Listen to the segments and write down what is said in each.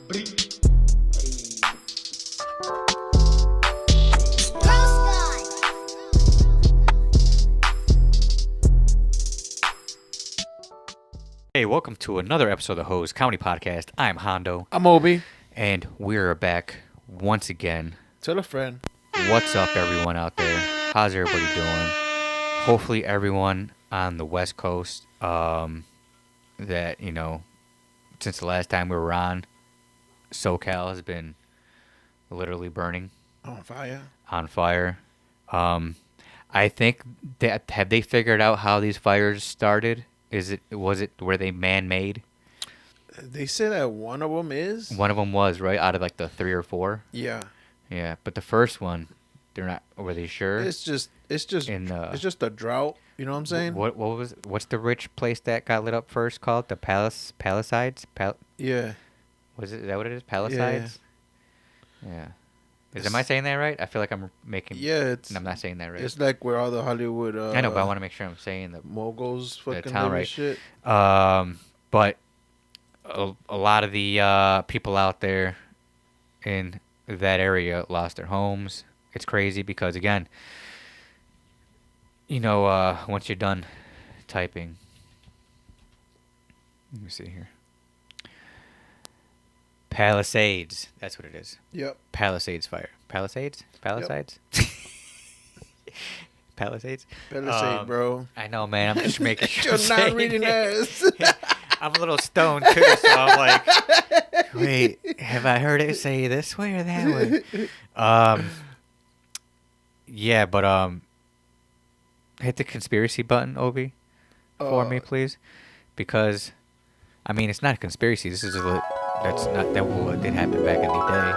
Hey, welcome to another episode of the Hose Comedy Podcast. I'm Hondo, I'm Obi. and we're back once again. Tell a friend. What's up, everyone out there? How's everybody doing? Hopefully, everyone on the West Coast, that, since the last time we were on, SoCal has been literally burning. On fire. On fire. I think that, have they figured out how these fires started? Were they man-made? They say that one of them is. One of them was, right? Out of like the 3 or 4? Yeah. Yeah, but the first one, they're not. Were they sure? It's just a drought. You know what I'm saying? What's the rich place that got lit up first called? The Palisades? Yeah. Is that what it is? Palisades? Yeah. Am I saying that right? I feel like I'm making. Yeah, I'm not saying that right. It's like where all the Hollywood. I know, but I want to make sure I'm saying the moguls fucking town right. Shit. But a lot of the people out there in that area lost their homes. It's crazy because, again, once you're done typing, let me see here. Palisades. That's what it is. Yep. Palisades fire. Palisades? Palisades? Yep. Palisades? Palisade, bro. I know, man. I'm just making sure. You're not reading ass. I'm a little stoned, too, so I'm like, wait, have I heard it say this way or that way? Yeah, but hit the conspiracy button, Obi, for me, please. Because, I mean, it's not a conspiracy. This is what did happen back in the day.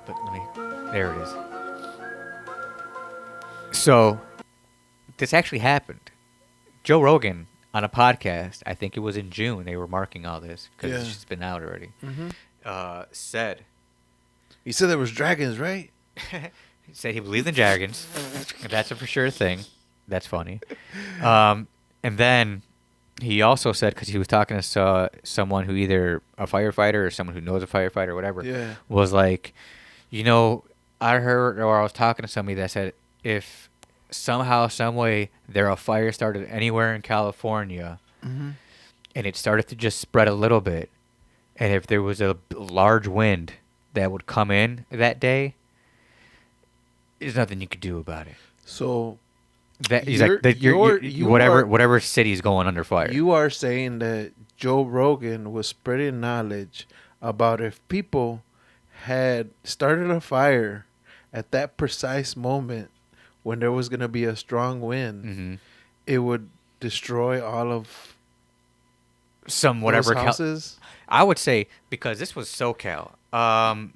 But there it is. So, this actually happened. Joe Rogan, on a podcast, I think it was in June, they were marking all this, because it's just been out already, said... He said there was dragons, right? He said he believed in dragons. That's a for sure thing. That's funny. And then he also said, because he was talking to someone who either a firefighter or someone who knows a firefighter or whatever, was like, I heard, or I was talking to somebody that said, if somehow, some way, there a fire started anywhere in California, and it started to just spread a little bit, and if there was a large wind that would come in that day, there's nothing you could do about it. So that he's like whatever city's going under fire. You are saying that Joe Rogan was spreading knowledge about if people had started a fire at that precise moment when there was going to be a strong wind, it would destroy all of whatever houses. I would say, because this was SoCal.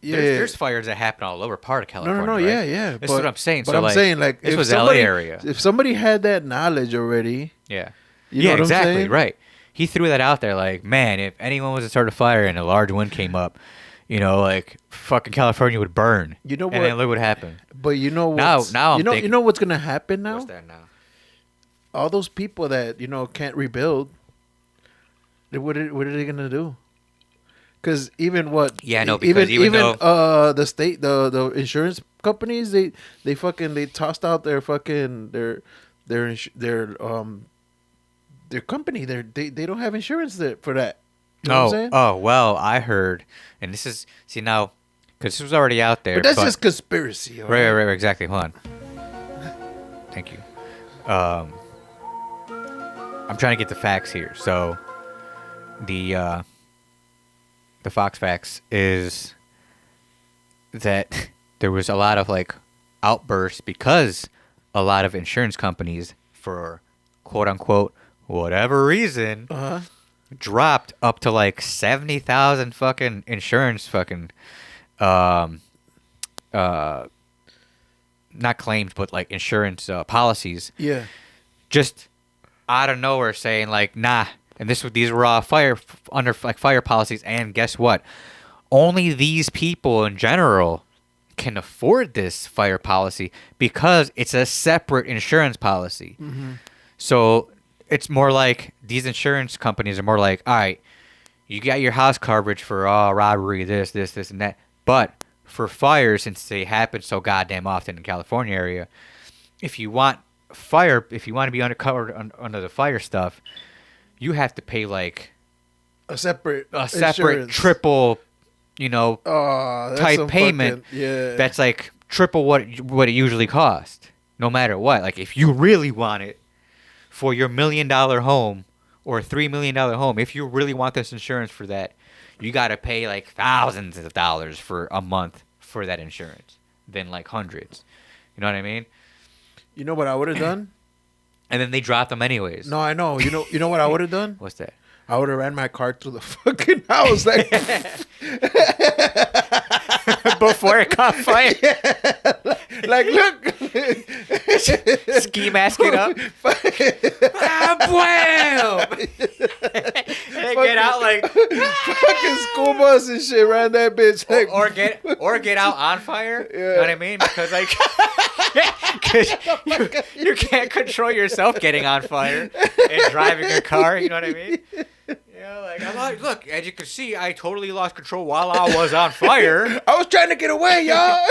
There's fires that happen all over part of California. No, right? yeah. That's what I'm saying. But I'm saying, like, this was LA area. If somebody had that knowledge already, you know what exactly, I'm saying? Right. He threw that out there, like, man, if anyone was to start a fire and a large wind came up, like, fucking California would burn. You know what? And then look what happened. But now I'm thinking, you know what's gonna happen now? What's that now? All those people that can't rebuild, what are they gonna do? Because even the state, the insurance companies, they tossed out their company. They don't have insurance for that. You know what I'm saying? Well, I heard, and this is now, because this was already out there. But that's just conspiracy. Right, exactly. Hold on. Thank you. I'm trying to get the facts here. So, the Fox facts is that there was a lot of outbursts because a lot of insurance companies, for quote unquote whatever reason, dropped up to 70,000 fucking insurance fucking not claims, but insurance policies. Yeah. Just out of nowhere saying nah. And these were all fire policies, and guess what? Only these people in general can afford this fire policy because it's a separate insurance policy. So it's more like these insurance companies are more like, all right, You got your house coverage for robbery, this, and that. But for fires, since they happen so goddamn often in California area, if you want to be undercover under the fire stuff, you have to pay like a separate insurance. triple, That's type payment. Yeah. That's like triple what it usually costs, no matter what. Like if you really want it for your $1 million home or $3 million home, if you really want this insurance for that, you got to pay like thousands of dollars for a month for that insurance, then like hundreds. You know what I mean? You know what I would have done? And then they drop them anyways. No, I know. You know what I would have done? What's that? I would have ran my car through the fucking house like before it caught fire. like look. Ski mask it up. Bam! They get out like fucking school bus and shit around that bitch. Like, or get out on fire. Yeah. You know what I mean? Because like, cause you can't control yourself getting on fire and driving your car. You know what I mean? Look, as you can see, I totally lost control while I was on fire. I was trying to get away, y'all.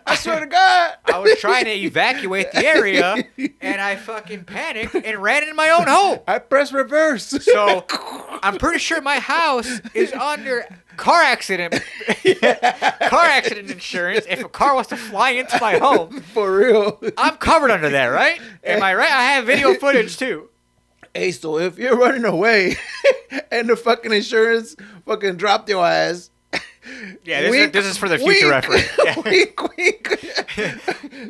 I swear to God. I was trying to evacuate the area, and I fucking panicked and ran into my own home. I pressed reverse. So I'm pretty sure my house is under car accident insurance. If a car was to fly into my home, for real, I'm covered under that, right? Am I right? I have video footage too. Hey, so if you're running away and the fucking insurance fucking dropped your ass. Yeah, this is for the future reference. Yeah. Wink.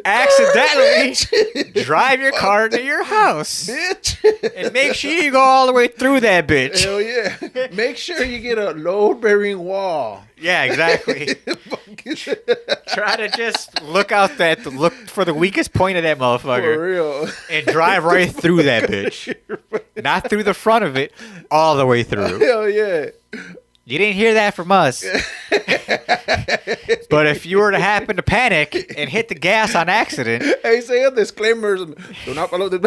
Accidentally drive your car to your house. Bitch. And make sure you go all the way through that bitch. Hell yeah. Make sure you get a load-bearing wall. Yeah, exactly. Try to just look for the weakest point of that motherfucker. For real. And drive right through that bitch. Not through the front of it, all the way through. Hell yeah. You didn't hear that from us. But if you were to happen to panic and hit the gas on accident. Hey, say a disclaimer. Do not follow the.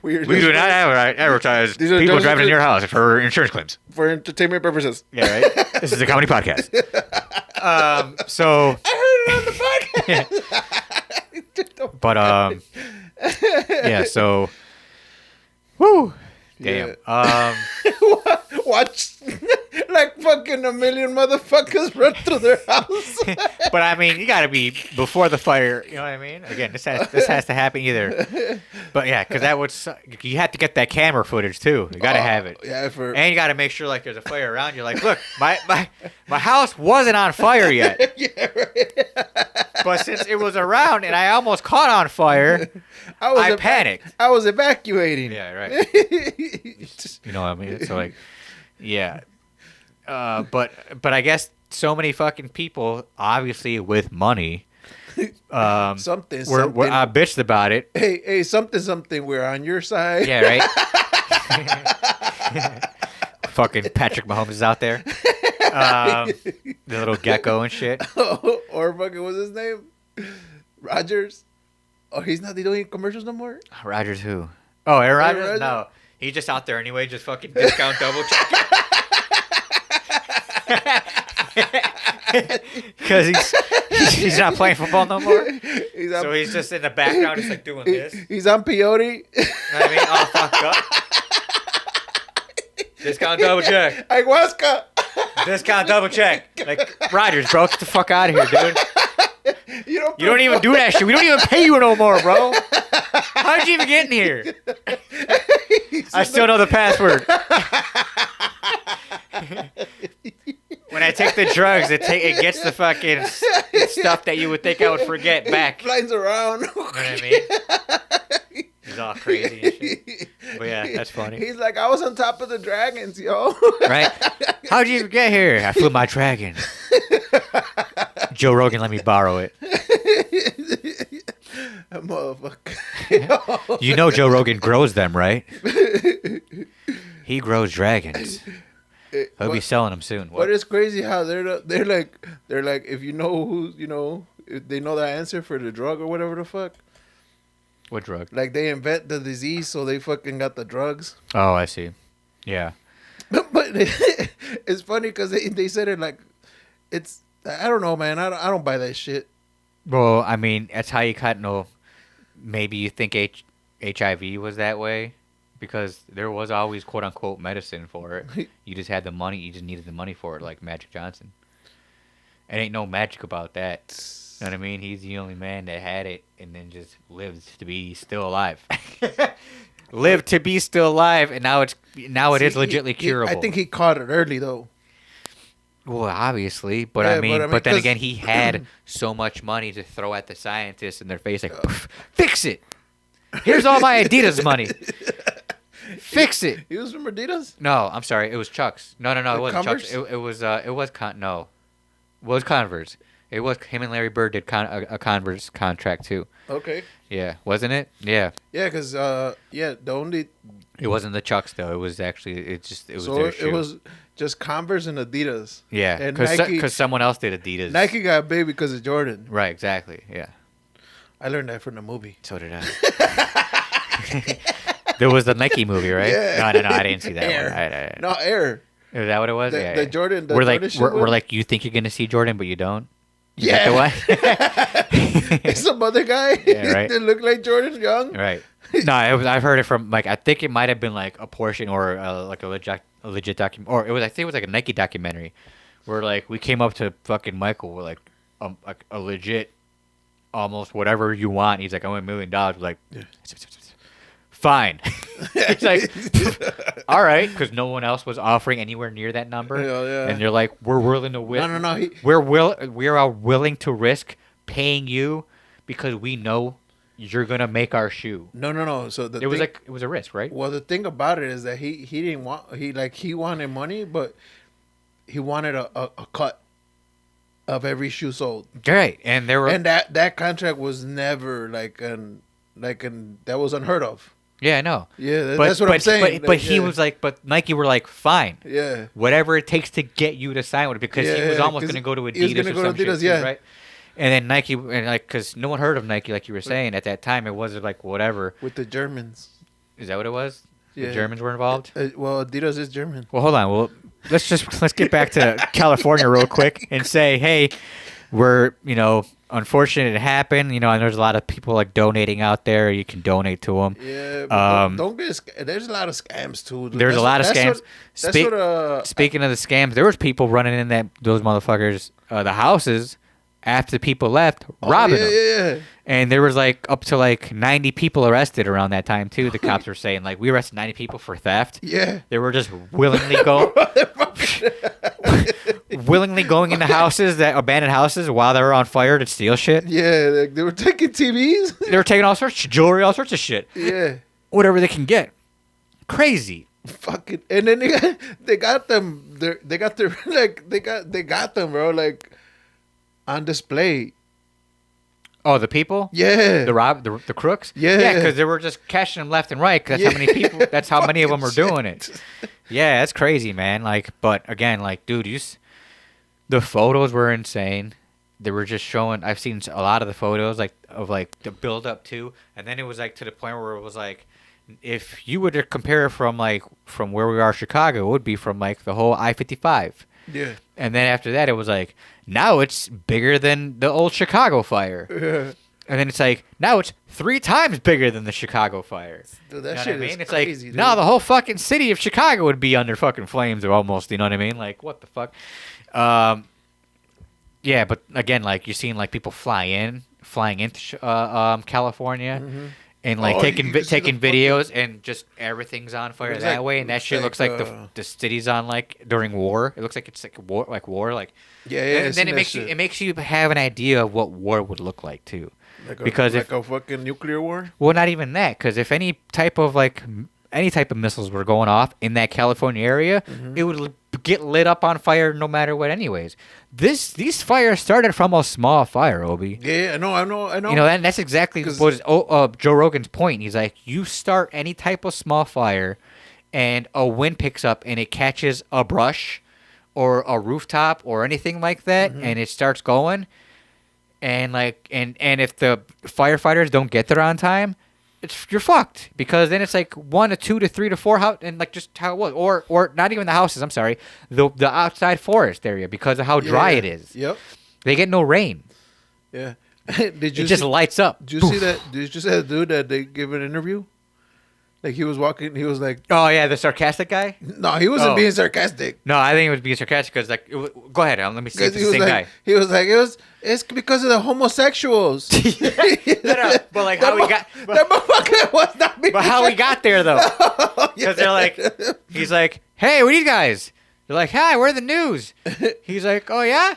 We do not advertise people driving in your house for insurance claims. For entertainment purposes. Yeah, right? This is a comedy podcast. So. I heard it on the podcast. But, yeah, so. Woo. Damn. Yeah. Watch like fucking a million motherfuckers run through their house. But I mean, you gotta be before the fire. You know what I mean? Again, this has to happen either. But yeah, because that would you have to get that camera footage too. You gotta have it. Yeah, and you gotta make sure like there's a fire around you. Like, look, my house wasn't on fire yet. Yeah, right. But since it was around and I almost caught on fire, I panicked. I was evacuating. Yeah, right. You know what I mean? So like, yeah. But I guess so many fucking people, obviously with money, something. I bitched about it. Hey, something. We're on your side. Yeah, right. Fucking Patrick Mahomes is out there. The little gecko and shit. Or fucking what's his name? Rogers. Oh, he's not doing commercials no more. Rogers who? Oh, Aaron Rodgers? No, he's just out there anyway, just fucking discount double check. Because he's not playing football no more. So he's just in the background, just like doing this. He's on peyote. You know what I mean? All fucked up. Discount double check. Ayahuasca. Discount double check. Like, Rogers, bro, get the fuck out of here, dude. You don't even do that shit. We don't even pay you no more, bro. How did you even get in here? I still know the password. When I take the drugs, it gets the fucking stuff that you would think I would forget back. It flies around. You know what I mean? He's all crazy and shit. But yeah, that's funny. He's like, I was on top of the dragons, yo. Right? How'd you even get here? I flew my dragon. Joe Rogan let me borrow it. Motherfucker. You know Joe Rogan grows them, right? He grows dragons. He'll be selling them soon. But it's crazy how they're like if you know who if they know the answer for the drug or whatever the fuck. What drug? Like they invent the disease, so they fucking got the drugs. Oh, I see. Yeah. funny. It's funny because they said it like it's. I don't know, man. I don't buy that shit. Well, I mean, that's how you kind of know. Maybe you think HIV was that way because there was always quote unquote medicine for it. You just had the money. You just needed the money for it, like Magic Johnson. It ain't no magic about that. You know what I mean? He's the only man that had it and then just lived to be still alive. Lived to be still alive, and now it is legitimately curable. I think he caught it early though. Well, obviously, but Yeah, I mean, but then 'cause- again, he had so much money to throw at the scientists in their face, like, fix it. Here's all my Adidas money. Fix it. He was from Adidas. No, I'm sorry, it was Chuck's. No, it wasn't Converse? Chuck's. It was Converse. It was him and Larry Bird did a Converse contract too. Okay. Yeah, wasn't it? Yeah. Yeah, because the only It wasn't the Chucks though. It was actually it was so their shoe. it was just Converse and Adidas. yeah, and Nike. because someone else did Adidas. Nike got big because of Jordan. Right, exactly. Yeah. I learned that from the movie. So did I. There was the Nike movie, right? Yeah. No, I didn't see that Air. one. I- No, Air. Is that what it was? The- yeah. the Jordan- the we're Jordan like shoe we're one? like you think you're gonna see Jordan, but you don't. Is Yeah. that the It's some other guy Yeah, right. that looked like Jordan young. one? Right. No, I've heard it from like I think it might have been like a portion or like a legit document, or I think it was like a Nike documentary, where like we came up to fucking Michael with like a legit, almost whatever you want. He's like, I want $1 million. We're like, fine. He's like, all right, because no one else was offering anywhere near that number. Yeah. And they're like, we're willing to No. we are willing to risk paying you because we know you're gonna make our shoe. No. So It was a risk, right? well, the thing about it is that he didn't want he wanted money, but he wanted a cut of every shoe sold, Right, and there were and that contract was never that was unheard of. yeah, I know. Yeah, that's what I'm saying. But he was like, but Nike were like, fine, yeah. whatever it takes to get you to sign with it, because he was Yeah, almost 'cause going to go to Adidas he was gonna or go to some shit, Adidas, too, yeah. right? And then Nike, and like, because no one heard of Nike, like you were saying at that time, it wasn't like whatever. With the Germans. Is that what it was? Yeah. The Germans were involved. Well, Adidas is German. Well, hold on. Well, let's get back to California real quick and say, hey, we're unfortunate it happened. And there's a lot of people like donating out there. You can donate to them. Yeah, but don't get. There's a lot of scams too. There's a lot of scams. Speaking Speaking of the scams, there was people running in those motherfuckers the houses after people left, robbing them. Yeah. And there was like up to like 90 people arrested around that time too. The cops were saying like we arrested 90 people for theft. Yeah. They were just willingly going into houses, that abandoned houses, while they were on fire to steal shit. Yeah, like they were taking TVs. They were taking all sorts of jewelry, all sorts of shit, Yeah. whatever they can get. Crazy. Fucking, and then they got them. They got their they got them, bro. Like on display. Oh, the people? Yeah. The crooks? Yeah. Yeah, because they were just cashing them left and right. Because that's how many people. That's how many of them were doing it. Yeah, that's crazy, man. Like, but again, like, dude, the photos were insane. They were just showing. I've seen a lot of the photos, like of like the build up to, and then it was like to the point where it was like, if you were to compare it from where we are, Chicago, it would be from like the whole I-55. Yeah. And then after that, it was like, now it's bigger than the old Chicago fire. Yeah. And then it's like, now it's 3 times bigger than the Chicago fire. Dude, that You know shit what I is mean? It's crazy. like, now the whole fucking city of Chicago would be under fucking flames or almost, you know what I mean? Like, what the fuck? Yeah, but again, like, you're seeing, like, people flying into California. Mm-hmm. And like Oh, taking you can see the videos and just everything's on fire It's that like- way, and that it's shit like, looks like the city's on like during war. It looks like it's like war, like Yeah. and then it makes you have an idea of what war would look like too. Because like a fucking nuclear war. Well, not even that, because if any type of missiles were going off in that California area, it would get lit up on fire no matter what. Anyways, these fires started from a small fire, Obi. Yeah, I know. And that's exactly what Joe Rogan's point. He's like, you start any type of small fire, and a wind picks up and it catches a brush, or a rooftop, or anything like that, and it starts going, and if the firefighters don't get there on time, you're fucked, because then it's like 1 to 2 to 3 to 4 house, and like just how it was, or not even the houses. I'm sorry, the outside forest area, because of how dry it is. Yep. They get no rain. Yeah. Did you It just lights up. Did you see that? Did you see that dude that they give an interview? Like he was walking, he was like, Oh yeah, the sarcastic guy. no, he wasn't being sarcastic. No, I think it was being sarcastic because like, go ahead, let me see if it's the same guy. He was like, it's because of the homosexuals. No, but like how we got, that motherfucker was not being. but how we got there though, because they're like, he's like, hey, what are you guys? They're like, hi, we're the news. He's like, oh yeah.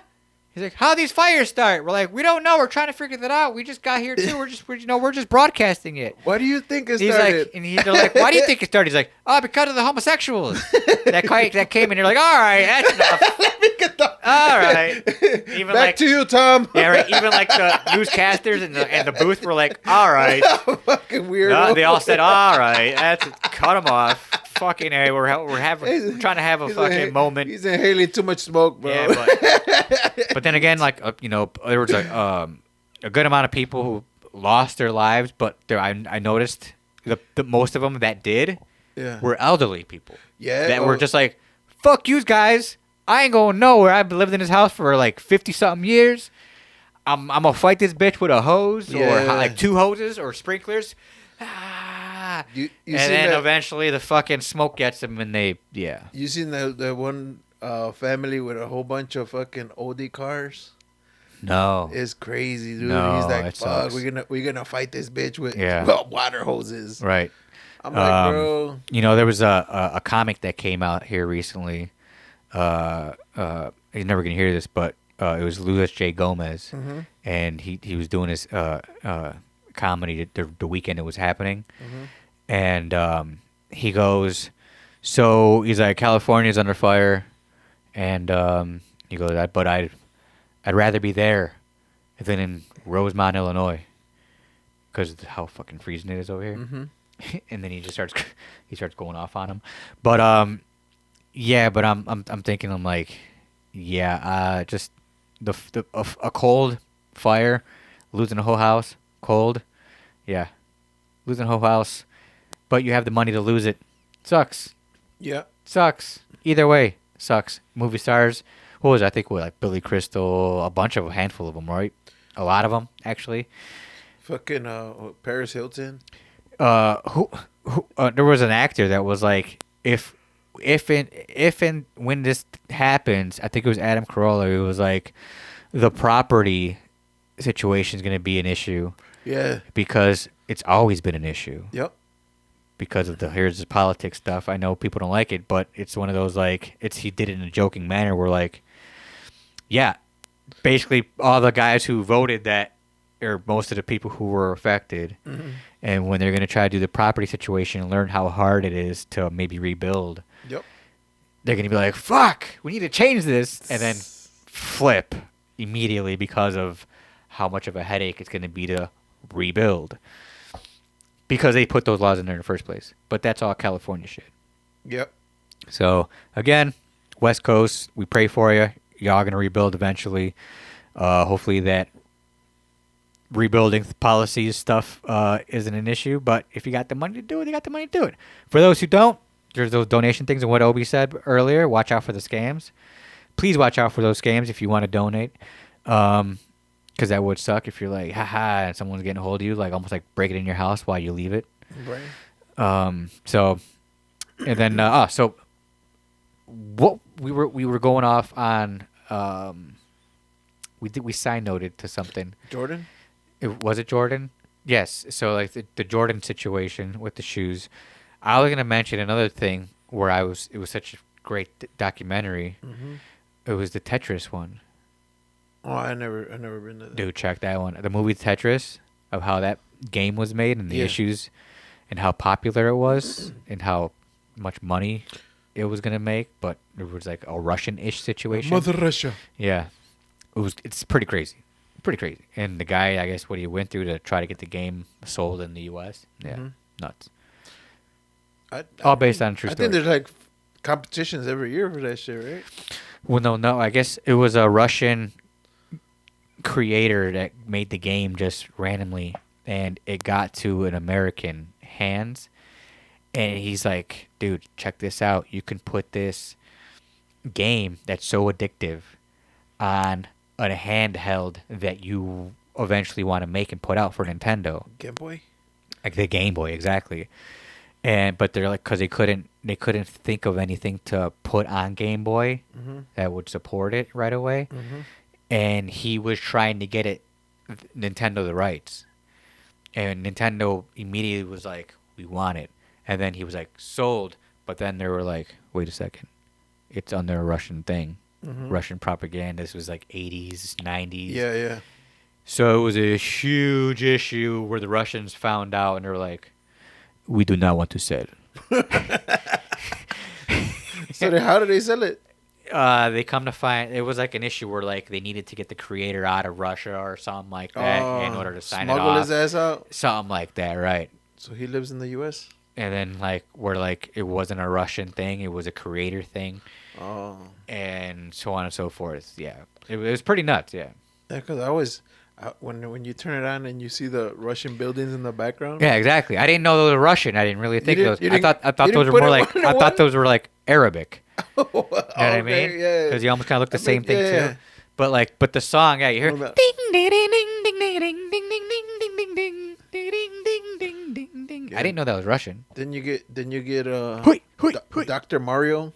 He's like, how these fires start? We're like, we don't know. We're trying to figure that out. We just got here too. We're just broadcasting it. Why do you think it He's started? like, and they're like, why do you think it started? He's like, oh, because of the homosexuals that came in. You're like, all right, that's enough. Let me get the. All right. Even Back like, to you, Tom. yeah, right. Even like the newscasters and the booth were like, all right. Fucking weirdo. They all said, all right, that's cut them off. Fucking A, we're trying to have a fucking moment. He's inhaling too much smoke, bro. Yeah, but then again, like there was like a good amount of people who lost their lives, but I noticed the most of them that did were elderly people. Yeah, that were just like, fuck you guys, I ain't going nowhere. I've lived in this house for like 50-something years. I'm gonna fight this bitch with a hose or like 2 hoses or sprinklers. You and then eventually the fucking smoke gets them, and You seen the one family with a whole bunch of fucking oldie cars? No, it's crazy, dude. No, he's like, fuck, sucks. we're gonna fight this bitch with water hoses. Right. I'm like, bro. There was a comic that came out here recently. You're never gonna hear this, but it was Louis J. Gomez, and he was doing his comedy the weekend it was happening, and he goes, so he's like, California's under fire, and he goes, but I'd rather be there than in Rosemont, Illinois, because of how fucking freezing it is over here. And then he starts going off on him, but I'm thinking, I'm like, just a cold fire, losing a whole house, cold, losing a whole house, but you have the money to lose it, sucks. Sucks. Either way, sucks. Movie stars, what was it? I think like Billy Crystal, a handful of them, right? A lot of them, actually. Fucking Paris Hilton. There was an actor that was like, if and when this happens, I think it was Adam Carolla. It was like, the property situation is going to be an issue. Yeah. Because it's always been an issue. Yep. Because of here's the politics stuff. I know people don't like it, but it's one of those, like, he did it in a joking manner where, like, basically all the guys who voted that, or most of the people who were affected, and when they're going to try to do the property situation and learn how hard it is to maybe rebuild, they're going to be like, fuck, we need to change this, and then flip immediately because of how much of a headache it's going to be to rebuild, because they put those laws in there in the first place. But that's all California shit. Yep. So again, West Coast, we pray for you. Y'all gonna rebuild eventually. Hopefully that rebuilding policies stuff isn't an issue. But if you got the money to do it, you got the money to do it. For those who don't, there's those donation things, and what Obi said earlier. Watch out for the scams. Please watch out for those scams if you want to donate. Because that would suck if you're like, haha, and someone's getting a hold of you, like almost like breaking in your house while you leave it. Right. So, and then, so what we were going off on, we side noted to something. Jordan? Was it Jordan? Yes. So like the Jordan situation with the shoes. I was going to mention another thing where it was such a great documentary. It was the Tetris one. Oh, I never been to that. Dude, check that one. The movie Tetris, of how that game was made and the issues and how popular it was and how much money it was going to make, but it was like a Russian-ish situation. Mother Russia. Yeah. It's pretty crazy. Pretty crazy. And the guy, I guess, what he went through to try to get the game sold in the U.S. Yeah. Nuts. All based on a true story. I think there's like competitions every year for that shit, right? Well, no. I guess it was a Russian creator that made the game just randomly and it got to an American hands, and he's like, dude, check this out. You can put this game that's so addictive on a handheld that you eventually want to make and put out for Nintendo. Game Boy. Like the Game Boy, exactly. But they're like, because they couldn't think of anything to put on Game Boy that would support it right away. And he was trying to get Nintendo the rights, and Nintendo immediately was like, we want it. And then he was like, sold. But then they were like, wait a second, it's under a Russian thing, Russian propaganda. This was like 80s, 90s. Yeah. So it was a huge issue where the Russians found out, and they were like, we do not want to sell. So then how did they sell it? They come to find it was like an issue where like they needed to get the creator out of Russia or something like that in order to sign it off. Smuggle his ass out? Something like that, right? So he lives in the U.S.? And then like where like it wasn't a Russian thing, it was a creator thing. Oh. And so on and so forth. Yeah. It was pretty nuts, yeah. Yeah, because when you turn it on and you see the Russian buildings in the background. Yeah, exactly. I didn't know those were Russian. I didn't really think those. I thought those were more like those were like Arabic. You know what I mean? Yeah. Because you almost kind of look the same thing too. But the song, yeah, you hear ding ding ding ding ding ding ding ding ding ding ding ding ding ding ding ding ding. I didn't know that was Russian. Then you get Dr. Mario.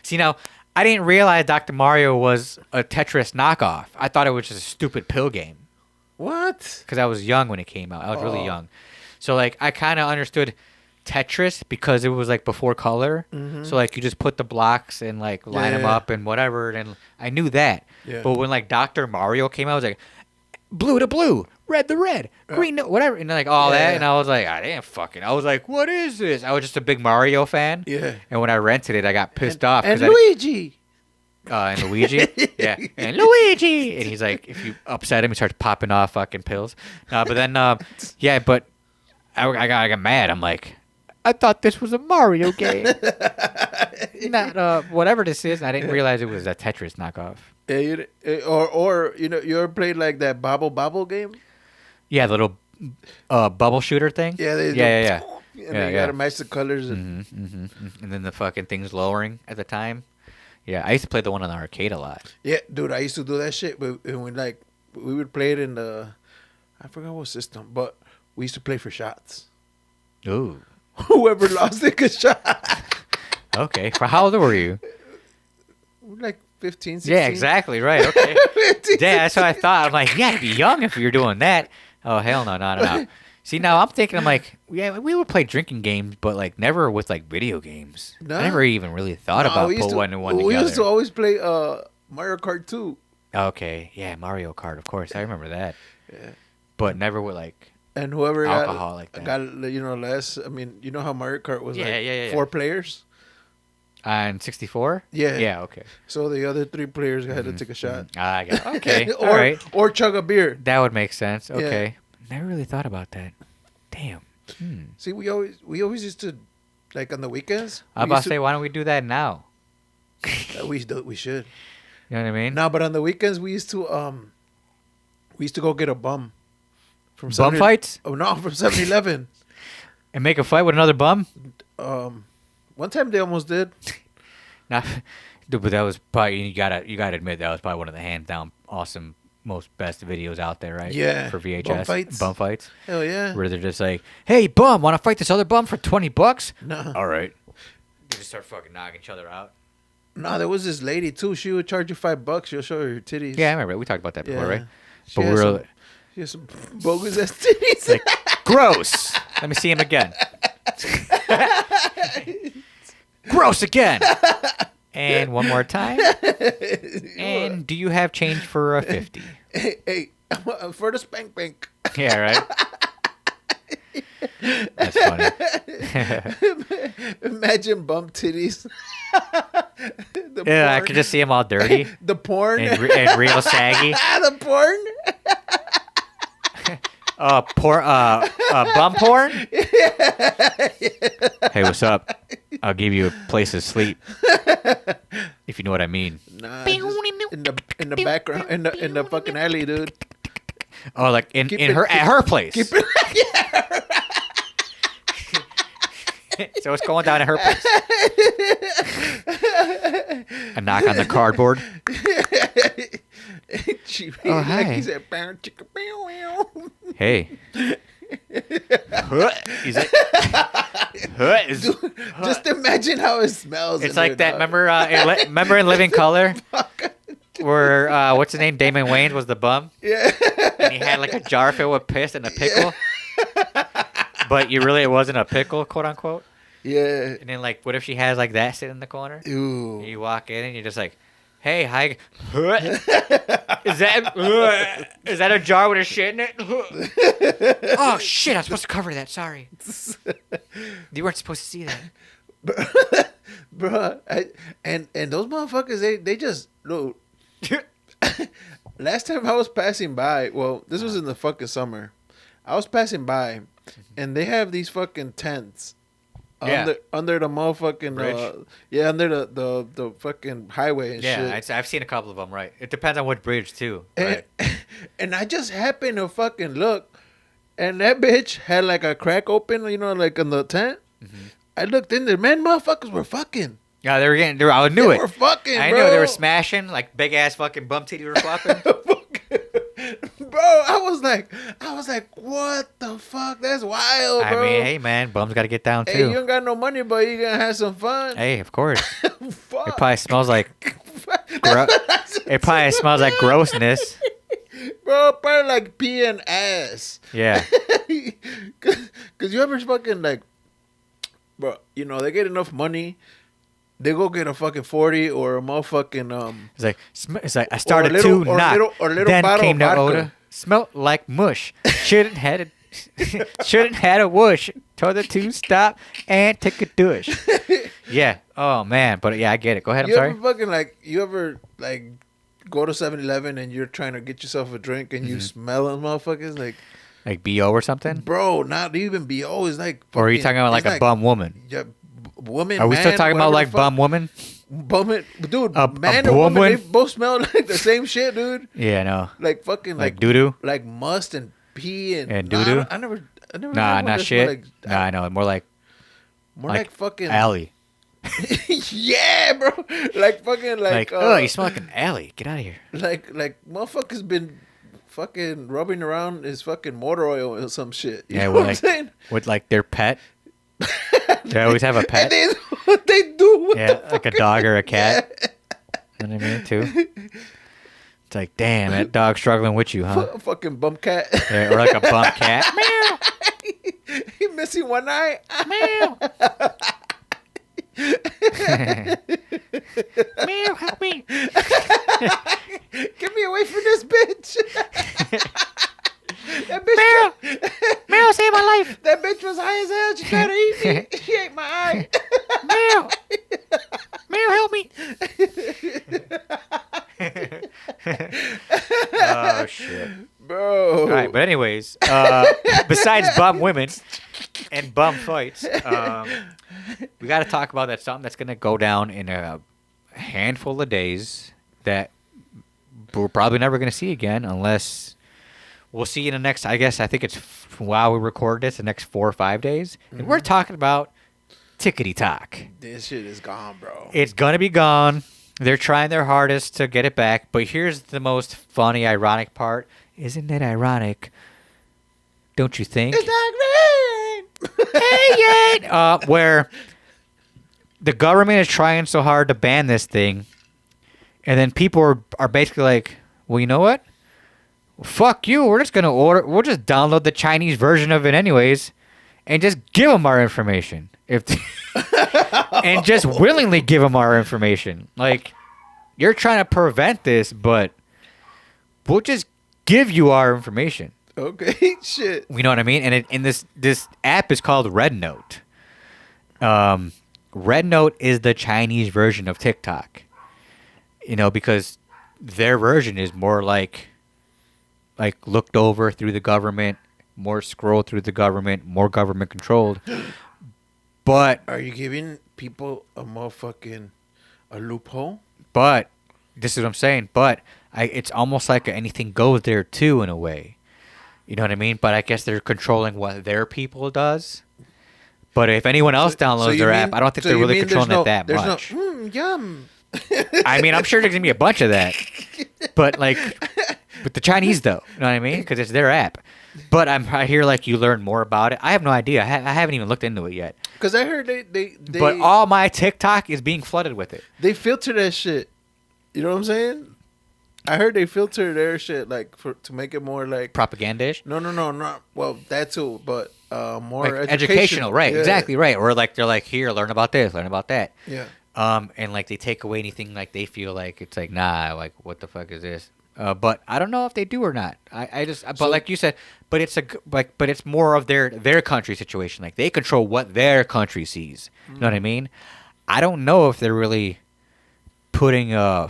See now, I didn't realize Dr. Mario was a Tetris knockoff. I thought it was just a stupid pill game. What? Because I was young when it came out. I was really young. So, like, I kind of understood Tetris because it was, like, before color. So, like, you just put the blocks and, like, line them up and whatever. And I knew that. Yeah. But when, like, Dr. Mario came out, I was like, blue to blue, red to red, green to whatever. And, like, all that. And I was like, I was like, what is this? I was just a big Mario fan. Yeah. And when I rented it, I got pissed off. And Luigi. And Luigi, yeah, and Luigi, and he's like, if you upset him, he starts popping off fucking pills. But then, yeah, but I got mad. I'm like, I thought this was a Mario game, not whatever this is. I didn't realize it was a Tetris knockoff. Yeah, or you ever played like that Bobble game? Yeah, the little bubble shooter thing. Yeah, yeah. And you gotta match the colors. And then the fucking thing's lowering at the time. Yeah, I used to play the one on the arcade a lot. Yeah, dude, I used to do that shit. But we would play it in I forgot what system, but we used to play for shots. Ooh. Whoever lost it could shot. Okay. For how old were you? Like 15, 16. Yeah, exactly. Right. Okay. 15, yeah, that's what I thought. I'm like, yeah, to be young if you're doing that. Oh, hell no. See, now I'm thinking, I'm like, yeah, we would play drinking games, but like never with like video games. No. I never even really thought about putting one and one together. We used to always play Mario Kart 2. Okay, yeah, Mario Kart, of course. I remember that. Yeah. But never with like and whoever alcohol like that. Got less. I mean, you know how Mario Kart was yeah. 4 players? On 64? Yeah. Yeah, okay. So the other 3 players had to take a shot. I got it. Okay, all right. Or chug a beer. That would make sense. Okay. Never really thought about that. Damn. See, we always used to, like on the weekends. I'm about to say, why don't we do that now? We should. You know what I mean? No, but on the weekends we used to go get a bum. From fights? Oh no, from 7-Eleven. And make a fight with another bum? One time they almost did. Nah, dude, but that was probably you gotta admit that was probably one of the hands down awesome most best videos out there, right? Yeah. For VHS. Bum fights. Hell yeah. Where they're just like, hey, bum, want to fight this other bum for $20? No. All right. They just start fucking knocking each other out. No, there was this lady too. She would charge you $5. She'll show her titties. Yeah, I remember. We talked about that before, right? She has some bogus ass titties. Like, gross. Let me see him again. Gross again. And one more time. And do you have change for a 50? Hey, for the spank bank. Yeah, right? That's funny. Imagine bump titties. I could just see them all dirty. The porn. And real saggy. The porn. Bum porn? Hey, what's up? I'll give you a place to sleep. If you know what I mean. Nah, in the background, in the fucking alley, dude. Oh, like in Keep her at her place. Keep it. So it's going down at her place. A knock on the cardboard. Oh, hi. Like he said, "Bow, chicka, bow, wow." Hey. He's like, Dude, just imagine how it smells. it's in like there, that. dog. Remember in Living Color, where what's his name? Damon Wayans was the bum, Yeah. and he had like a jar filled with piss and a pickle. But it wasn't a pickle, quote unquote. Yeah. And then like, what if she has like that sitting in the corner? Ooh. You walk in and you're just like, hey, hi. Is that a jar with a shit in it? Oh shit! I'm supposed to cover that. Sorry. You weren't supposed to see that. Bruh, and those motherfuckers, they just look. Last time I was passing by, well, this was in the fucking summer. I was passing by, and they have these fucking tents under the motherfucking Bridge? under the fucking highway and shit. I've seen a couple of them. Right. It depends on what bridge too. Right. And I just happened to fucking look, and that bitch had like a crack open, like in the tent. Mm-hmm. I looked in there, man, motherfuckers were fucking. Yeah, they were getting. I knew They it. were fucking, I bro. knew they were smashing like big ass fucking bum titty were flopping. Bro, I was like, what the fuck? That's wild, bro. I mean, hey man, bums got to get down Hey, you too. ain't got no money, but you gonna have some fun. Hey, of course. Fuck. It probably smells like. It probably smells like grossness. Bro, probably like pee and ass. Yeah. Cause you ever fucking like, bro, they get enough money, they go get a fucking 40 or a motherfucking It's like I started little- to or knock, little then bottle came of the vodka. odor, smelled like mush. Shouldn't had a whoosh. Told her to stop and take a douche. Yeah. Oh man, but yeah, I get it. Go ahead. I'm You sorry. ever fucking you ever go to 7-Eleven and you're trying to get yourself a drink and you smell them motherfuckers Like BO or something, bro, not even BO. It's like or are you talking about like it's a bum woman? Yeah, woman. Are we still man, talking about whatever like the fuck. bum woman? Bum, dude, A man and woman, woman? they both smell like the same shit, dude. Yeah, no. Like fucking Like doo doo. like must and pee and doo doo. I never. Nah, had one not that shit. smelled Nah, I know. More like like fucking alley. Yeah, bro. Like fucking Like oh, you smell like an alley. Get out of here. like motherfuckers been fucking rubbing around his fucking motor oil or some shit. You know what I'm saying? With like their pet. They always have a pet. And what they do with Yeah, the like a fucking- dog or a cat. You know what I mean, too? It's like, damn, that dog's struggling with you, huh? Fucking bum cat. Yeah, or like a bum cat. Meow, He missing one eye. meow. Meow, help me. Get me away from this bitch. That bitch. Meow. Meow, save my life. That bitch was high as hell. She tried to eat me. She ate my eye. Meow. Meow, help me. Oh, shit. Bro. All right, but anyways, besides bum women and bum fights, we got to talk about that something that's going to go down in a handful of days that we're probably never going to see again unless we'll see in the next, I think it's while we record this, the next 4 or 5 days. And we're talking about Tik-Tok. This shit is gone, bro. It's going to be gone. They're trying their hardest to get it back. But here's the most funny, ironic part. Isn't it ironic? Don't you think? It's not great. Hey, yeah. Where the government is trying so hard to ban this thing. And then people are basically like, well, you know what? Fuck you. We'll just download the Chinese version of it anyways. And just give them our information. And just willingly give them our information. Like, you're trying to prevent this, but we'll just give you our information. Okay, shit. You know what I mean? And this app is called Red Note. Red Note is the Chinese version of TikTok. Because their version is more like looked over through the government, more scrolled through the government, more government controlled. But Are you giving people a loophole? But this is what I'm saying. But it's almost like anything goes there too in a way. You know what I mean? But I guess they're controlling what their people does. But if anyone else downloads their app, I don't think they're really controlling it that much. Yum. I mean, I'm sure there's gonna be a bunch of that, but like, with the Chinese though, you know what I mean? Because it's their app. But I hear like you learn more about it. I have no idea. I haven't even looked into it yet. Because I heard they But all my TikTok is being flooded with it. They filter that shit. You know what I'm saying? I heard they filter their shit like to make it more like Propaganda-ish? No, not well that too, but more Like educational. right? Yeah. Exactly right. Or like they're like, here, learn about this, learn about that. Yeah. And like they take away anything like they feel like it's like nah, like what the fuck is this? But I don't know if they do or not. But like you said, but it's more of their country situation. Like they control what their country sees. You know what I mean? I don't know if they're really putting a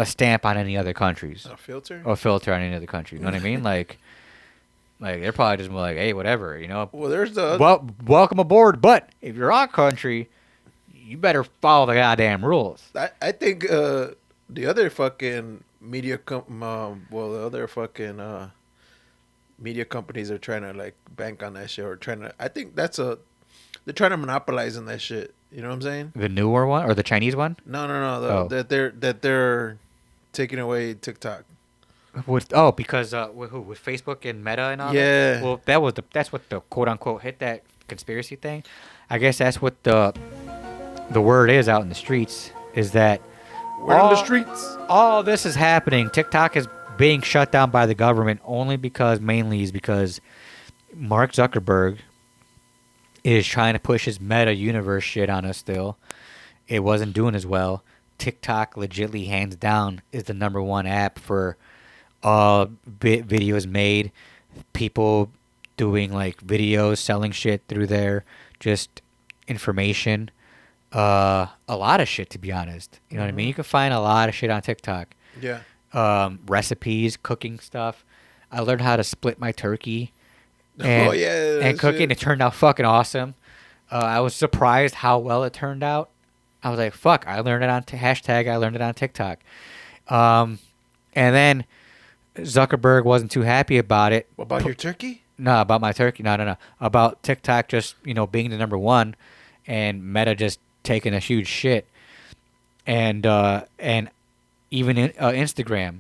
stamp on any other countries. A filter? Or filter on any other country. You know what I mean? Like they're probably just like, hey, whatever. You know. Well, there's the welcome aboard. But if you're our country, you better follow the goddamn rules. I think the other fucking media media companies are trying to like bank on that shit or trying to. I think they're trying to monopolize on that shit. You know what I'm saying? The newer one or the Chinese one? No. That they're taking away TikTok. Because with Facebook and Meta and all that? Yeah. Well, that's what the quote unquote hit that conspiracy thing. I guess that's what the word is out in the streets is that we're in the streets. All this is happening. TikTok is being shut down by the government mainly because Mark Zuckerberg is trying to push his Meta universe shit on us still. It wasn't doing as well. TikTok legitly hands down is the number one app for videos made. People doing like videos, selling shit through there, just information. A lot of shit, to be honest. You know what I mean? You can find a lot of shit on TikTok. Yeah. Recipes, cooking stuff. I learned how to split my turkey. And cooking. It turned out fucking awesome. I was surprised how well it turned out. I was like, fuck, I learned it on hashtag. I learned it on TikTok. And then Zuckerberg wasn't too happy about it. About your turkey? No, about my turkey. No. About TikTok just, being the number one and Meta just taking a huge shit. And even Instagram.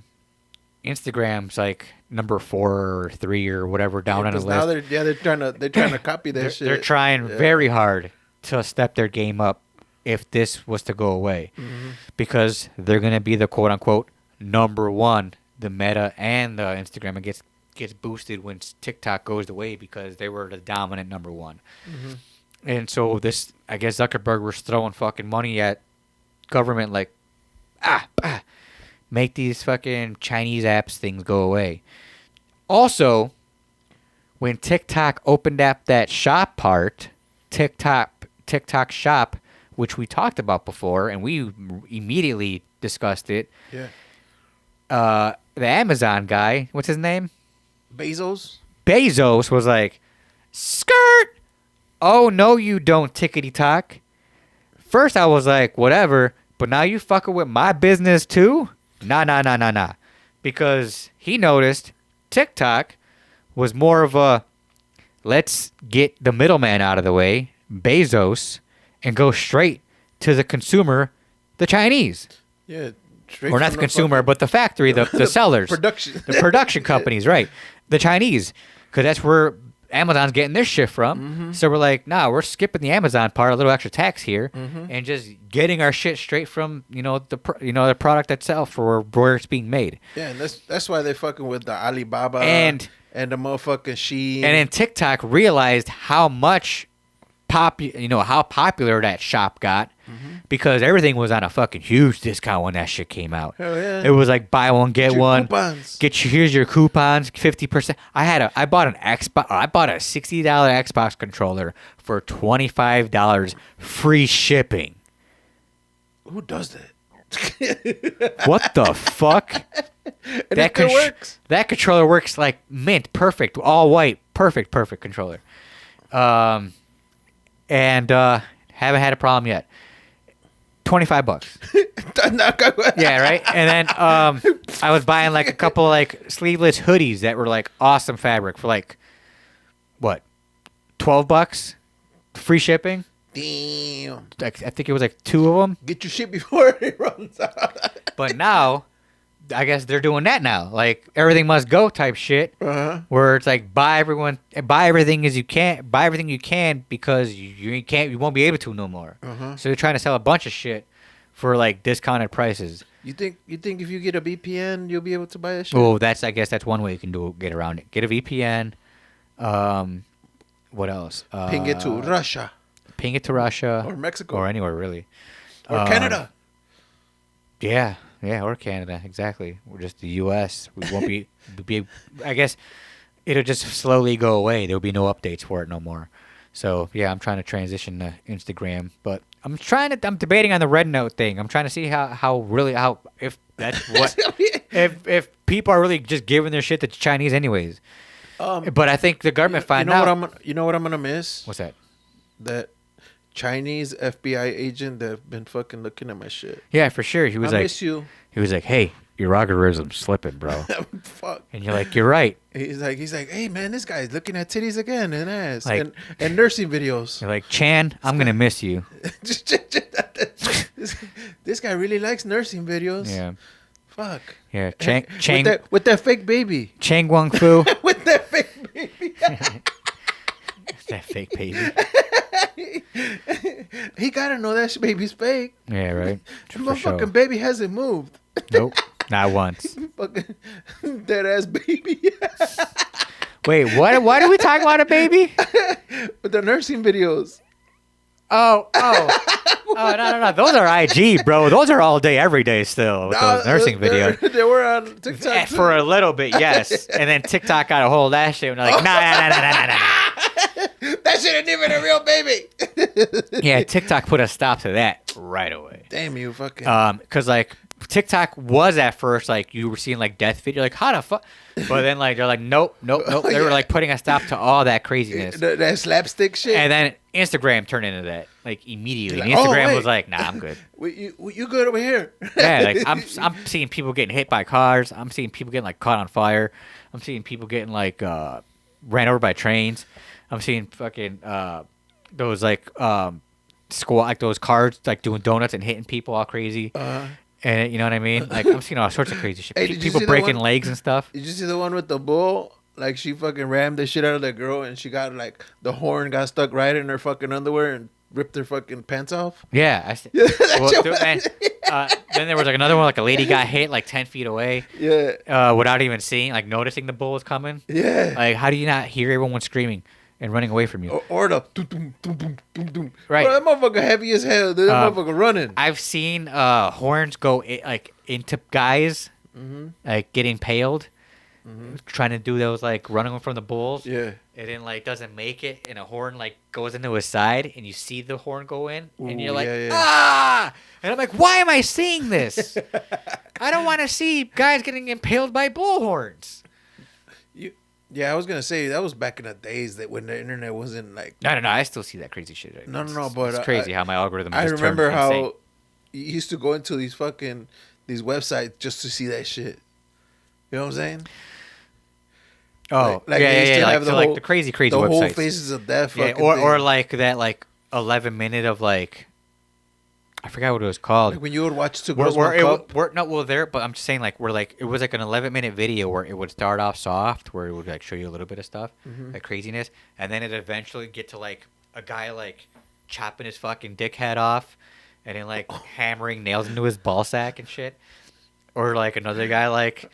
Instagram's like number 4 or 3 or whatever down on the list. Now they're trying to copy that shit. They're trying very hard to step their game up if this was to go away, because they're gonna be the quote unquote number one. The Meta and the Instagram and gets boosted when TikTok goes away because they were the dominant number one. And so I guess Zuckerberg was throwing fucking money at government like, make these fucking Chinese apps things go away. Also, when TikTok opened up that shop part, TikTok shop, which we talked about before, and we immediately discussed it. Yeah. The Amazon guy, what's his name? Bezos was like, skirt. Oh, no, you don't, tickety tock. First, I was like, whatever. But now you fucking with my business, too? Nah. Because he noticed TikTok was more of a, let's get the middleman out of the way, Bezos, and go straight to the consumer, the Chinese. Yeah. Or not the consumer, but the factory, the sellers. The production companies, right. The Chinese. Because that's where Amazon's getting their shit from. So we're like, nah, we're skipping the Amazon part, a little extra tax here, and just getting our shit straight from, the product itself or where it's being made. Yeah, and that's why they're fucking with the Alibaba and the motherfucking Shein. And then TikTok realized how much how popular that shop got. Because everything was on a fucking huge discount when that shit came out. Hell yeah. It was like buy one get one. Coupons. Here's your coupons, 50%. I bought a $60 Xbox controller for $25 free shipping. Who does that? What the fuck? And that works. That controller works like mint, perfect, all white, perfect controller. And haven't had a problem yet. $25. Yeah, right. And then I was buying like a couple like sleeveless hoodies that were like awesome fabric for like what, $12, free shipping. Damn. Like, I think it was like 2 of them. Get your shit before it runs out. But now, I guess they're doing that now. Like everything must go type shit. Uh-huh. Where it's like buy everything you can because you can't, you won't be able to no more. Uh-huh. So they're trying to sell a bunch of shit for like discounted prices. You think if you get a VPN, you'll be able to buy that shit? Oh, I guess that's one way you can get around it. Get a VPN. What else? Ping it to Russia. Ping it to Russia. Or Mexico. Or anywhere, really. Or Canada. Yeah, or Canada, exactly. We're just the U.S. We won't be, I guess it'll just slowly go away. There'll be no updates for it no more. So, yeah, I'm trying to transition to Instagram. But I'm debating on the Red Note thing. I'm trying to see if that's what, if people are really just giving their shit to Chinese anyways. But I think the government find out. You know what I'm going to miss? What's that? That Chinese FBI agent that been fucking looking at my shit. Yeah, for sure. He was miss you. He was like, "Hey, your algorithm's slipping, bro." Fuck. And you're like, "You're right." He's like, "Hey man, this guy's looking at titties again and ass Like, and nursing videos." You're like, "Chan, I'm gonna miss you." this guy really likes nursing videos. Yeah. Fuck. Yeah. Chang with that fake baby. Chang Guang Fu. With that fake baby. That fake baby. He gotta know that baby's fake. Yeah, right. The motherfucking baby hasn't moved. Nope, not once. Fucking dead ass baby. Wait, what? Why do we talk about a baby? With the nursing videos. Oh, no. Those are IG, bro. Those are all day, every day still with those nursing videos. They were on TikTok too. For a little bit, yes. And then TikTok got a hold of that shit and they're like, nah. That shit ain't even a real baby. Yeah, TikTok put a stop to that right away. Damn you, fucking. Because like TikTok was at first like you were seeing like death video, like how the fuck, but then like they're like nope. They were like putting a stop to all that craziness. That slapstick shit. And then Instagram turned into that like immediately. Like, And Instagram was like, nah, I'm good. You good over here? Yeah, like I'm seeing people getting hit by cars. I'm seeing people getting like caught on fire. I'm seeing people getting like ran over by trains. I'm seeing fucking those like squat like those cars like doing donuts and hitting people all crazy. And you know what I mean? Like I'm seeing all sorts of crazy shit. Hey, People breaking legs and stuff. Did you see the one with the bull? Like she fucking rammed the shit out of that girl, and she got like the horn got stuck right in her fucking underwear and ripped her fucking pants off. Yeah, I see. Then there was like another one, like a lady got hit like 10 feet away. Yeah. Without even seeing, like noticing the bull was coming. Yeah. Like how do you not hear everyone screaming and running away from you? Or the doom, doom, doom, doom, doom. Right. Bro, that motherfucker heavy as hell. Dude. That motherfucker running. I've seen horns go like into guys, like getting paled, trying to do those like running from the bulls. Yeah. And then like doesn't make it, and a horn like goes into his side, and you see the horn go in, and you're like, ah! And I'm like, why am I seeing this? I don't want to see guys getting impaled by bull horns. Yeah, I was gonna say that was back in the days that when the internet wasn't like. No. I still see that crazy shit. Right? No. But it's crazy how my algorithm. I just remember turned how insane. you used to go into these websites just to see that shit. You know what I'm saying? Oh, like yeah. they used to have Like the crazy the websites. whole faces of death. Yeah, or like that like 11 minute of like. I forgot what it was called. Like when you would watch Two Girls One Cup. But I'm just saying like we're like it was like an 11-minute video where it would start off soft, where it would like show you a little bit of stuff, like craziness, and then it eventually get to like a guy like chopping his fucking dick head off, and then like hammering nails into his ball sack and shit, or like another guy like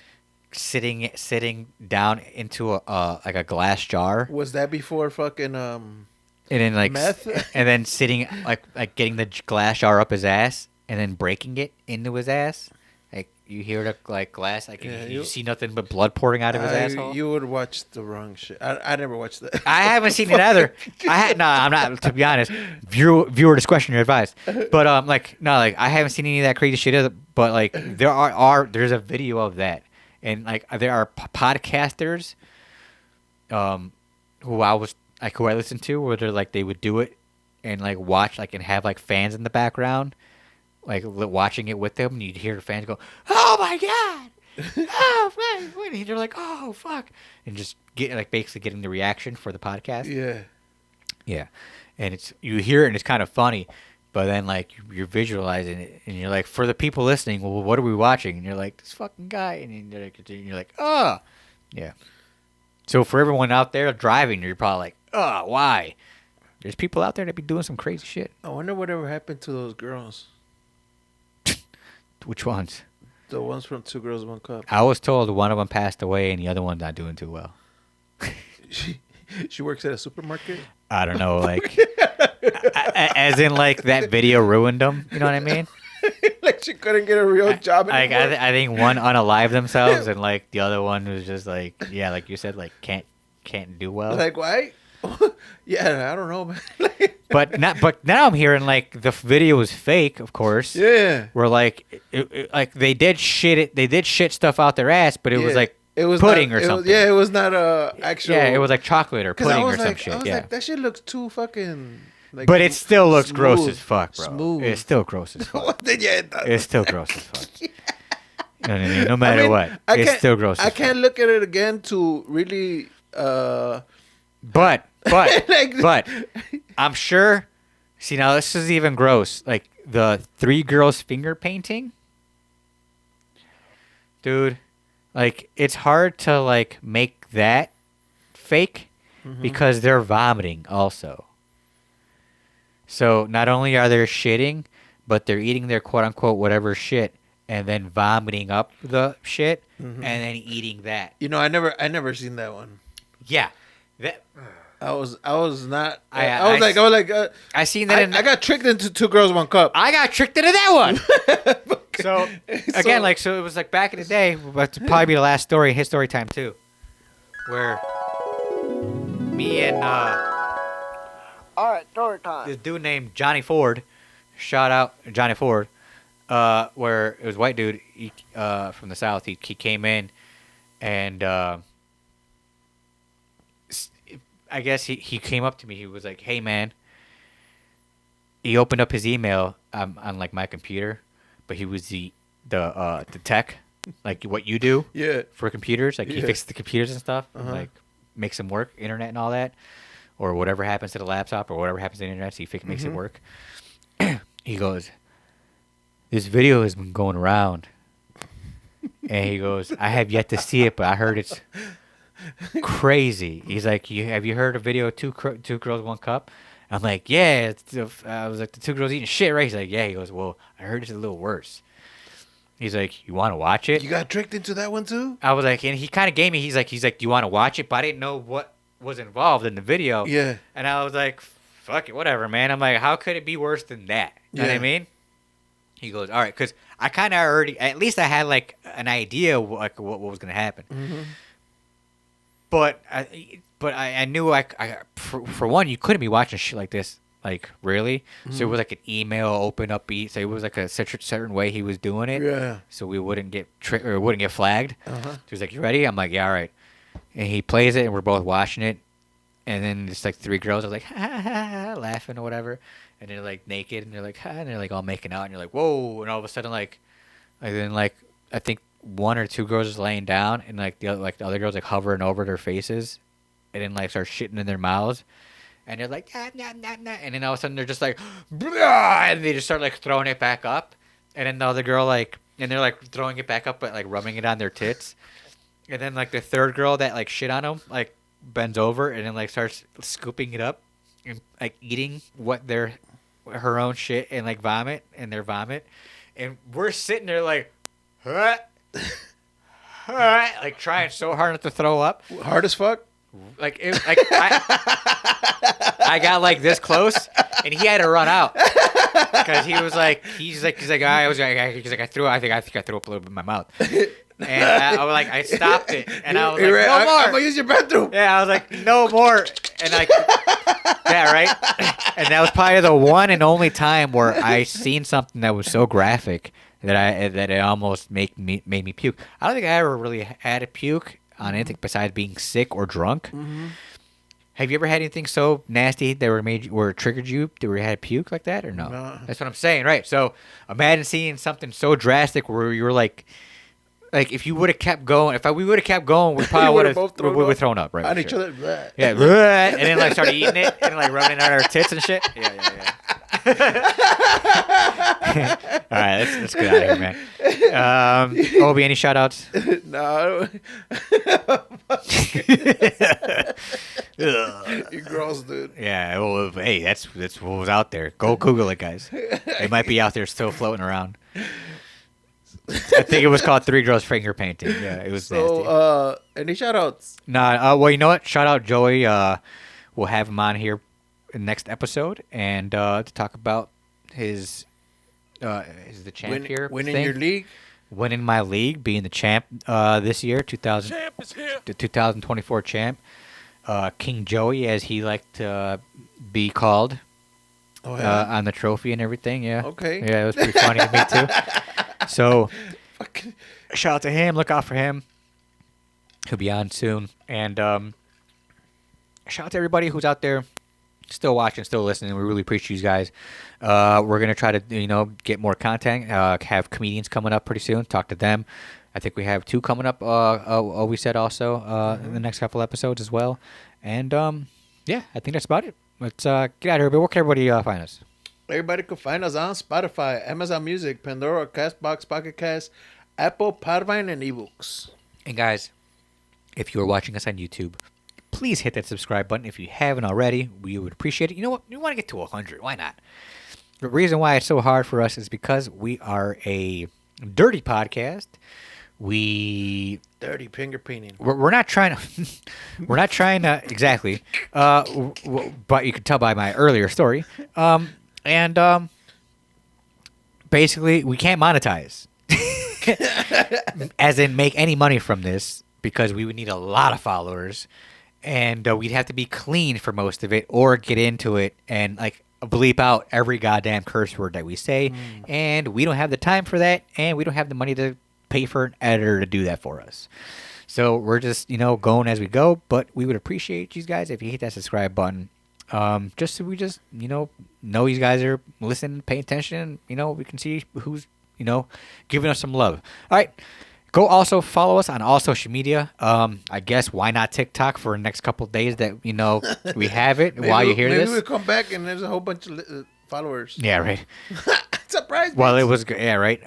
sitting down into a like a glass jar. Was that before fucking And then like, meth? and then sitting like getting the glass jar up his ass, and then breaking it into his ass. Like you hear the like glass, like you see nothing but blood pouring out of his asshole. You would watch the wrong shit. I never watched that. I haven't seen it either. I'm not. To be honest, viewer discretion advised. But I haven't seen any of that crazy shit either. But like there's a video of that, and like there are podcasters, who I listened to, where they're like they would do it and like watch like and have like fans in the background, like watching it with them, and you'd hear the fans go, "Oh my god!" oh, fuck. And you're like, oh, fuck. And just basically getting the reaction for the podcast. Yeah. Yeah. And you hear it and it's kind of funny, but then like you're visualizing it and you're like, for the people listening, well, what are we watching? And you're like, this fucking guy. And you're like, oh. Yeah. So for everyone out there driving, you're probably like, oh, why? There's people out there that be doing some crazy shit. I wonder whatever happened to those girls. Which ones? The ones from Two Girls, One Cup. I was told one of them passed away and the other one's not doing too well. She works at a supermarket? I don't know, like, as in like that video ruined them. You know what I mean? Like she couldn't get a real job anymore. I think one unalived themselves and like the other one was just like, yeah, like you said, like can't do well. Like why? Yeah, I don't know, man. But now I'm hearing like the video was fake, of course. Yeah. Where like like they did shit stuff out their ass, but it was like pudding or something. It was not actual. Yeah, it was like chocolate or pudding or some like, shit. I was yeah. like, that shit looks too fucking. Like, but it still looks smooth, gross as fuck, bro. Smooth. It's still gross as fuck. Yeah, it does. It's still gross as fuck. You know what I mean? No matter what, it's still gross. I can't look at it again to really. But like, but I'm sure. See, now this is even gross. Like the 3 girls finger painting, dude. Like it's hard to like make that fake because they're vomiting also. So not only are they shitting, but they're eating their quote unquote whatever shit and then vomiting up the shit and then eating that. You know, I never seen that one. Yeah, that. I was not. I seen that. I got tricked into Two Girls, One Cup. I got tricked into that one. So again, so it was like back in the day. But it'd probably be the last story, his story time too, where me and all right, story time. this dude named Johnny Ford, shout out Johnny Ford, where it was a white dude from the South. He came in, and I guess he came up to me. He was like, "Hey, man." He opened up his email on like my computer, but he was the tech, like what you do for computers. Like he fixes the computers and stuff, and, like makes them work, internet and all that, or whatever happens to the laptop or whatever happens to the internet. So he makes it work. He goes, "This video has been going around," and he goes, "I have yet to see it, but I heard it's crazy." He's like, have you heard a video of two girls, one cup? I'm like, yeah. I was like, the 2 girls eating shit, right? He's like, yeah. He goes, well, I heard it's a little worse. He's like, you want to watch it? You got tricked into that one too? I was like, and he kind of gave me. He's like, do you want to watch it? But I didn't know what was involved in the video. Yeah. And I was like, fuck it, whatever, man. I'm like, how could it be worse than that? You know what I mean? He goes, all right, because I kind of already, at least I had like an idea like what was gonna happen. But I knew for one, you couldn't be watching shit like this, like really. So it was like an email open up beat. So it was like a certain way he was doing it. Yeah. So we wouldn't get or wouldn't get flagged. So he's like, "You ready?" I'm like, "Yeah, all right." And he plays it, and we're both watching it. And then it's like 3 girls are like ha, ha, ha, laughing or whatever, and they're like naked, and they're like ha, and they're like all making out, and you're like whoa, and all of a sudden like then like I think 1 or 2 girls is laying down, and like the other girls like hovering over their faces, and then like start shitting in their mouths, and they're like nah, nah, nah, nah. And then all of a sudden they're just like and they just start like throwing it back up, and then the other girl like and they're like throwing it back up but like rubbing it on their tits, and then like the 3rd girl that like shit on them like bends over and then like starts scooping it up and like eating her own shit and like vomit and their vomit, and we're sitting there like huh? Like trying so hard not to throw up. Hard as fuck. Like I got like this close, and he had to run out because he's like I threw up a little bit in my mouth, and I stopped it, and I was like, no more. I'm gonna use your bathroom. Yeah, I was like, no more, and like, yeah, right. And that was probably the one and only time where I seen something that was so graphic that it almost made me puke. I don't think I ever really had a puke on anything besides being sick or drunk. Have you ever had anything so nasty that it triggered you that you had a puke like that or no? No. That's what I'm saying, right? So imagine seeing something so drastic where you were like like if you would have kept going, we would have kept going, we probably would have thrown up, right? on for each sure. other. Bleh. Yeah, bleh, and then like started eating it and like rubbing it on our tits and shit. Yeah. All right, let's get out of here, man. Obi, any shout outs? No. You gross, dude. Yeah, well, hey, that's what was out there. Go Google it, guys. It might be out there still floating around. I think it was called Three Girls Finger Painting. Yeah, it was nasty. So, any shout outs? Nah, well, you know what? Shout out Joey. We'll have him on here in the next episode and to talk about his the champ here Winning thing. your league? Winning my league, being the champ this year, the 2024 champ. King Joey, as he liked to be called, on the trophy and everything. Yeah. Okay. Yeah, it was pretty funny to me too. So, shout out to him. Look out for him. He'll be on soon. And shout out to everybody who's out there still watching, still listening. We really appreciate you guys. We're gonna try to get more content. Have comedians coming up pretty soon. Talk to them. I think we have 2 coming up. We said also in the next couple episodes as well. And yeah, I think that's about it. Let's get out of here. But where can everybody find us? Everybody can find us on Spotify, Amazon Music, Pandora, Castbox, Pocket Cast, Apple, Podvine, and eBooks. And guys, if you are watching us on YouTube, please hit that subscribe button if you haven't already. We would appreciate it. You know what? We want to get to 100. Why not? The reason why it's so hard for us is because we are a dirty podcast. Dirty finger painting. We're not trying to we're not trying to exactly but you can tell by my earlier story and basically we can't monetize as in make any money from this because we would need a lot of followers and we'd have to be clean for most of it or get into it and like bleep out every goddamn curse word that we say and we don't have the time for that and we don't have the money to pay for an editor to do that for us. So we're just, going as we go, but we would appreciate you guys if you hit that subscribe button. Just so we just, know you guys are listening, paying attention, we can see who's, giving us some love. All right. Go also follow us on all social media. I guess why not TikTok for the next couple of days that, we have it while you hear this. Maybe we'll come back and there's a whole bunch of followers. Yeah, right. Surprise. Well, it was good. Yeah, right.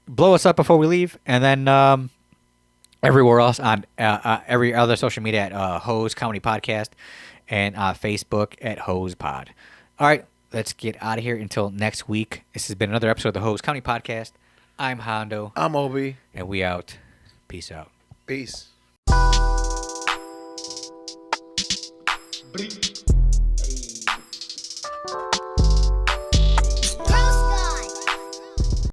Blow us up before we leave, and then everywhere else on every other social media at Hose Comedy Podcast and Facebook at Hose Pod. All right, let's get out of here until next week. This has been another episode of the Hose Comedy Podcast. I'm Hondo. I'm Obi. And we out. Peace out. Peace. Breathe.